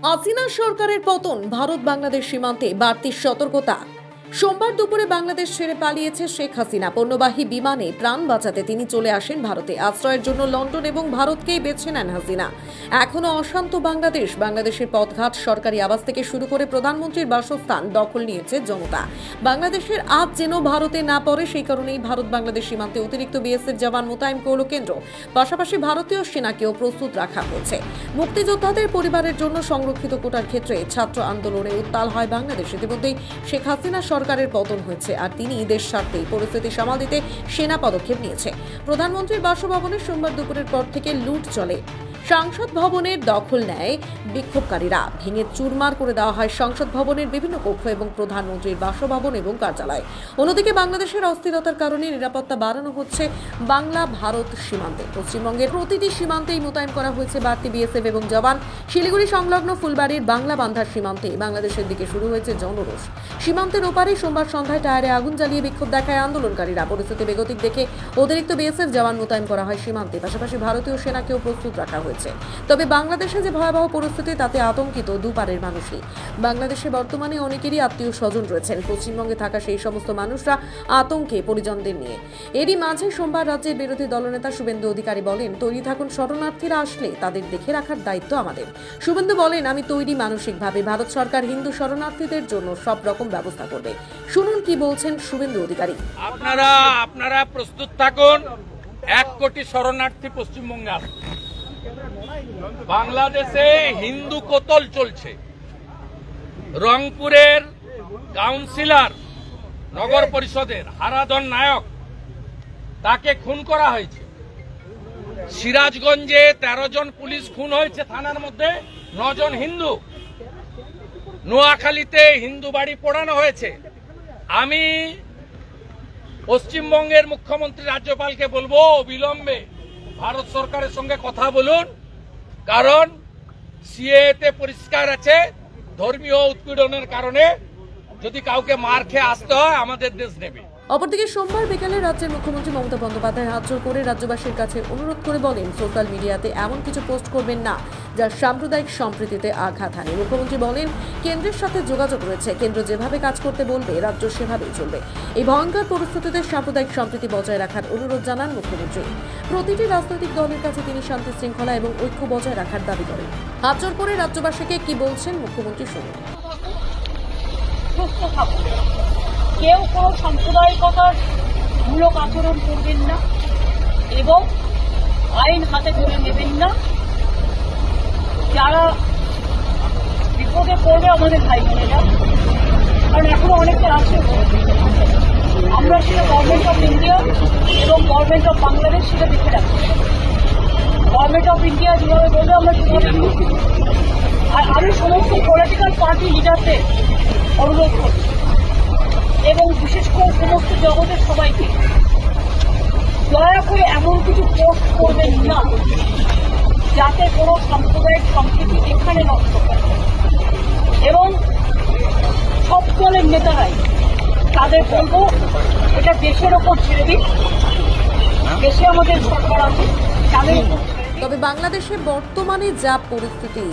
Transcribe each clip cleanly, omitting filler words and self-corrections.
হাসিনা সরকারের পতন, ভারত বাংলাদেশ সীমান্তে বাড়তি সতর্কতা। সোমবার দুপুরে বাংলাদেশ ছেড়ে পালিয়েছে শেখ হাসিনা। পণ্যবাহী বিমানে প্রাণ বাঁচাতে তিনি চলে আসেন ভারতে। আশ্রয়ের জন্য লন্ডন এবং ভারতকেই বেছে নেন হাসিনা। এখনো অশান্ত বাংলাদেশ। বাংলাদেশের পথঘাট, সরকারি আবাস থেকে শুরু করে প্রধানমন্ত্রীর বাসস্থান দখল নিয়েছে জনতা। বাংলাদেশের আজ যেন ভারতে না পড়ে, সেই কারণেই ভারত বাংলাদেশ সীমান্তে অতিরিক্ত বিএসএফ জওয়ান মোতায়েন করল কেন্দ্র। পাশাপাশি ভারতীয় সেনাকেও প্রস্তুত রাখা হয়েছে। মুক্তিযোদ্ধাদের পরিবারের জন্য সংরক্ষিত কোটার ক্ষেত্রে ছাত্র আন্দোলনে উত্তাল হয় বাংলাদেশ। ইতিমধ্যেই শেখ হাসিনা সরকারের পতন হয়েছে, আর তিনি দেশ ছাড়তেই পরিস্থিতি সামাল দিতে সেনা পদক্ষেপ নিয়েছে। প্রধানমন্ত্রীর বাসভবনে সোমবার দুপুরের পর থেকে লুট চলে। সংসদ ভবনের দখল নেয় বিক্ষোভকারীরা। ভেঙে চুরমার করে দেওয়া হয় সংসদ ভবনের বিভিন্ন কক্ষ এবং প্রধানমন্ত্রীর বাসভবন এবং কার্যালয়। অন্যদিকে বাংলাদেশের অস্থিরতার কারণে নিরাপত্তা বাড়ানো হচ্ছে বাংলা ভারত সীমান্তে। পশ্চিমবঙ্গের প্রতিটি সীমান্তেই মোতায়েন করা হয়েছে বাড়তি বিএসএফ এবং জওয়ান। শিলিগুড়ি সংলগ্ন ফুলবাড়ির বাংলা বান্ধার সীমান্তে বাংলাদেশের দিকে শুরু হয়েছে জনরোষ। সীমান্তের ওপারে সোমবার সন্ধ্যায় টায়ারে আগুন জ্বালিয়ে বিক্ষোভ দেখায় আন্দোলনকারীরা। পরিস্থিতি বেগতিক দেখে অতিরিক্ত বিএসএফ জওয়ান মোতায়েন করা হয় সীমান্তে। পাশাপাশি ভারতীয় সেনাকেও প্রস্তুত রাখা হয়েছে। তবে বাংলাদেশে যে ভয়াবহ পরিস্থিতি, তাতে আতঙ্কিত দুপারের মানুষই। বাংলাদেশে বর্তমানে অনেকেরই আত্মীয় স্বজন রয়েছেন। পশ্চিমবঙ্গে থাকা সেই সমস্ত মানুষরা আতঙ্কে পরিজনদের নিয়ে। এরই মাঝে সোমবার রাজ্যের বিরোধী দলনেতা শুভেন্দু অধিকারী বলেন, তৈরি থাকুন, শরণার্থীরা আসলে তাদের দেখে রাখার দায়িত্ব আমাদের। শুভেন্দু বলেন, আমি তৈরি মানসিকভাবে। ভারত সরকার হিন্দু শরণার্থীদের জন্য সব রকম ব্যবস্থা করবে। শুনুন কি বলছেন শুভেন্দু অধিকারী। আপনারা প্রস্তুত থাকুন। 1 কোটি শরণার্থী পশ্চিমবঙ্গে আসবে। বাংলাদেশে হিন্দু কতল চলছে। রংপুরের কাউন্সিলর, নগর পরিষদের হারাধন নায়ক, তাকে খুন করা হয়েছে। সিরাজগঞ্জে 13 জন পুলিশ খুন হয়েছে, থানার মধ্যে 9 জন হিন্দু। নোয়াখালীতে হিন্দু বাড়ি পোড়ানো হয়েছে। আমি পশ্চিমবঙ্গের মুখ্যমন্ত্রী রাজ্যপালকে বলবো, অবিলম্বে ভারত সরকারের সঙ্গে কথা বলুন, কারণ সিএতে পরিষ্কার আছে, ধর্মীয় উৎপীড়নের কারণে যদি কাউকে মার খেয়ে আসতে হয়, আমাদের দেশ নেবে। অপরদিকে সোমবার বিকেলে রাজ্যের মুখ্যমন্ত্রী মমতা বন্দ্যোপাধ্যায় হাত জোড় করে রাজ্যবাসীর কাছে অনুরোধ করে বলেন, সোশ্যাল মিডিয়াতে এমন কিছু পোস্ট করবেন না যা সাম্প্রদায়িক সম্প্রীতিতে আঘাত হানে। মুখ্যমন্ত্রী বলেন, কেন্দ্রের সাথে যোগাযোগ রয়েছে। কেন্দ্র যেভাবে কাজ করতে বলবে, রাজ্য সেভাবেই চলবে। এই ভয়ঙ্কর পরিস্থিতিতে সাম্প্রদায়িক সম্প্রীতি বজায় রাখার অনুরোধ জানান মুখ্যমন্ত্রী। প্রতিটি রাজনৈতিক দলের কাছে তিনি শান্তি শৃঙ্খলা এবং ঐক্য বজায় রাখার দাবি করেন। হাত জোড় করে রাজ্যবাসীকে কি বলছেন মুখ্যমন্ত্রী, শুনুন। কেউ কোনো সাম্প্রদায়িকতার মূলক আচরণ করবেন না এবং আইন হাতে তুলে নেবেন না। যারা বিপদে পড়বে আমাদের ভাই বোনেরা, কারণ এখনো অনেকে আছে। আমরা সেটা গভর্নমেন্ট অফ ইন্ডিয়া এবং গভর্নমেন্ট অফ বাংলাদেশ সেটা দেখে রাখছি। গভর্নমেন্ট অফ ইন্ডিয়া যেভাবে বলবে আমরা সেভাবে। আর আমি সমস্ত পলিটিক্যাল পার্টি লিডারদের অনুরোধ করছি এবং বিশেষ করে সমস্ত জগতের সবাইকে, দয়া করে এমন কিছু পোস্ট করবেন না যাতে কোনো সাম্প্রদায়িক সম্প্রীতি এখানে নষ্ট হয়। এবং সব দলের নেতারাই তাদের বলবো, এটা দেশের ওপর ছেড়ে দিন। দেশে আমাদের সরকার আছে, তাদের উপর। তবে বাংলাদেশে বর্তমানে যা পরিস্থিতি,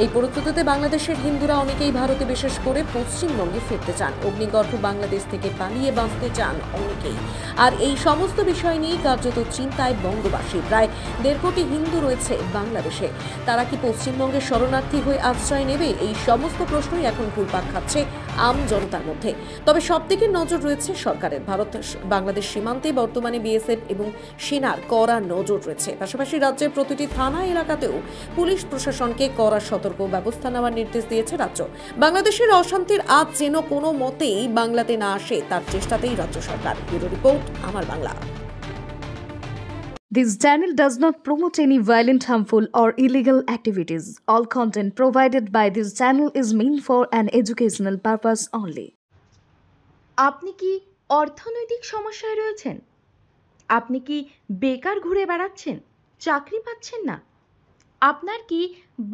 এই পরিস্থিতিতে বাংলাদেশের হিন্দুরা অনেকেই ভারতে, বিশেষ করে পশ্চিমবঙ্গে ফিরতে চান। অগ্নিগর্ভ বাংলাদেশ থেকে পালিয়ে বাঁচতে চান অনেকেই। আর এই সমস্ত বিষয় নিয়ে কার্যত চিন্তায় বঙ্গবাসী। প্রায় 1.5 কোটি হিন্দু রয়েছে বাংলাদেশে। তারা কি পশ্চিমবঙ্গে শরণার্থী হয়ে আশ্রয় নেবে? এই সমস্ত প্রশ্নই এখন ঘুরপাক খাচ্ছে আম জনতার মধ্যে। তবে সবদিকে নজর রয়েছে সরকারের। ভারত বাংলাদেশ সীমান্তে বর্তমানে বিএসএফ এবং সেনার কড়া নজর রয়েছে। পাশাপাশি রাজ্যের প্রতিটি থানা এলাকাতেও পুলিশ প্রশাসনকে কড়া সতর্ক ব্যবস্থা নেওয়ার নির্দেশ দিয়েছে রাজ্য। বাংলাদেশের অশান্তির আজ যেন কোনো মতেই বাংলাতে না আসে, তার চেষ্টাতেই রাজ্য সরকার। ব্যুরো রিপোর্ট, আমার Bangla. This channel does not promote any violent, harmful, or illegal activities. All content provided by this channel is meant for an educational purpose only. আপনি কি অর্থনৈতিক সমস্যায় রয়েছেন? আপনি কি বেকার ঘুরে বেড়াচ্ছেন, চাকরি পাচ্ছেন না? আপনার কি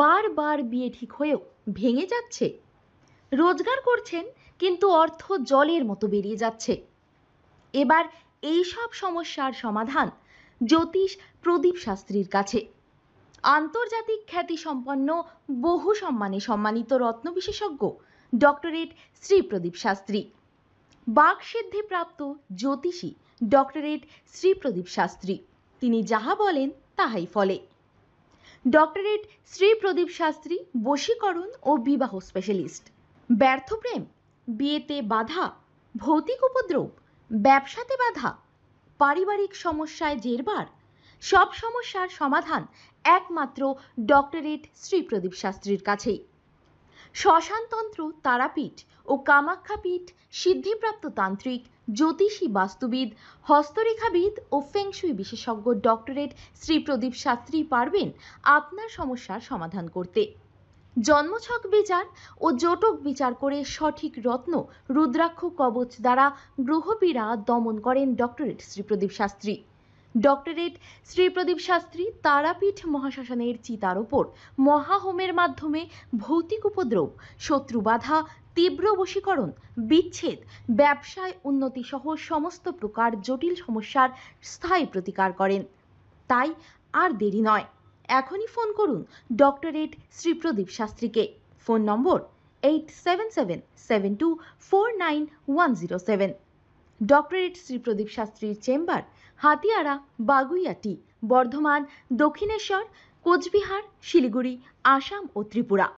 বারবার বিয়ে ঠিক হয়েও ভেঙে যাচ্ছে? রোজগার করছেন কিন্তু অর্থ জলের মতো বেরিয়ে যাচ্ছে। এবার এই সব সমস্যার সমাধান জ্যোতিষ প্রদীপ শাস্ত্রীর কাছে। আন্তর্জাতিক খ্যাতিসম্পন্ন বহু সম্মানে সম্মানিত রত্ন বিশেষজ্ঞ ডক্টরেট শ্রী প্রদীপ শাস্ত্রী, বাকসিদ্ধিপ্রাপ্ত জ্যোতিষী ডক্টরেট শ্রী প্রদীপ শাস্ত্রী, তিনি যাহা বলেন তাহাই ফলে। ডক্টরেট শ্রী প্রদীপ শাস্ত্রী বশীকরণ ও বিবাহ স্পেশালিস্ট। ব্যর্থ প্রেম, বিয়েতে বাধা, ভৌতিক উপদ্রব, ব্যবসাতে বাধা, পারিবারিক সমস্যায় জেরবার, সব সমস্যার সমাধান একমাত্র ডক্টরেট শ্রী প্রদীপ শাস্ত্রীর কাছেই। শ্মশানতন্ত্র, তারাপীঠ ও কামাখ্যাপীঠ, সিদ্ধিপ্রাপ্ত তান্ত্রিক, জ্যোতিষী, বাস্তুবিদ, হস্তরেখাবিদ ও ফেংশুই বিশেষজ্ঞ ডক্টরেট শ্রী প্রদীপ শাস্ত্রী পারবেন আপনার সমস্যার সমাধান করতে। জন্মছক বিচার ও জটক বিচার করে সঠিক রত্ন, রুদ্রাক্ষ কবচ দ্বারা গ্রহপীড়া দমন করেন ডক্টরেট শ্রী প্রদীপ শাস্ত্রী। ডক্টরেট শ্রী প্রদীপ শাস্ত্রী তারাপীঠ মহাশ্মশানের চিতার ওপর মহাহোমের মাধ্যমে ভৌতিক উপদ্রব, শত্রু বাধা, তীব্র বশীকরণ, বিচ্ছেদ, ব্যবসায় উন্নতি সহ সমস্ত প্রকার জটিল সমস্যার স্থায়ী প্রতিকার করেন। তাই আর দেরি নয়, এখনই ফোন করুন ডক্টরেট শ্রী প্রদীপ শাস্ত্রীকে। Phone number 8777249107। Doctorate Shri Pradip শাস্ত্রীর চেম্বার হাতিয়াড়া, বাগুইয়াটি, বর্ধমান, দক্ষিণেশ্বর, কোচবিহার, শিলিগুড়ি, আসাম ও ত্রিপুরা।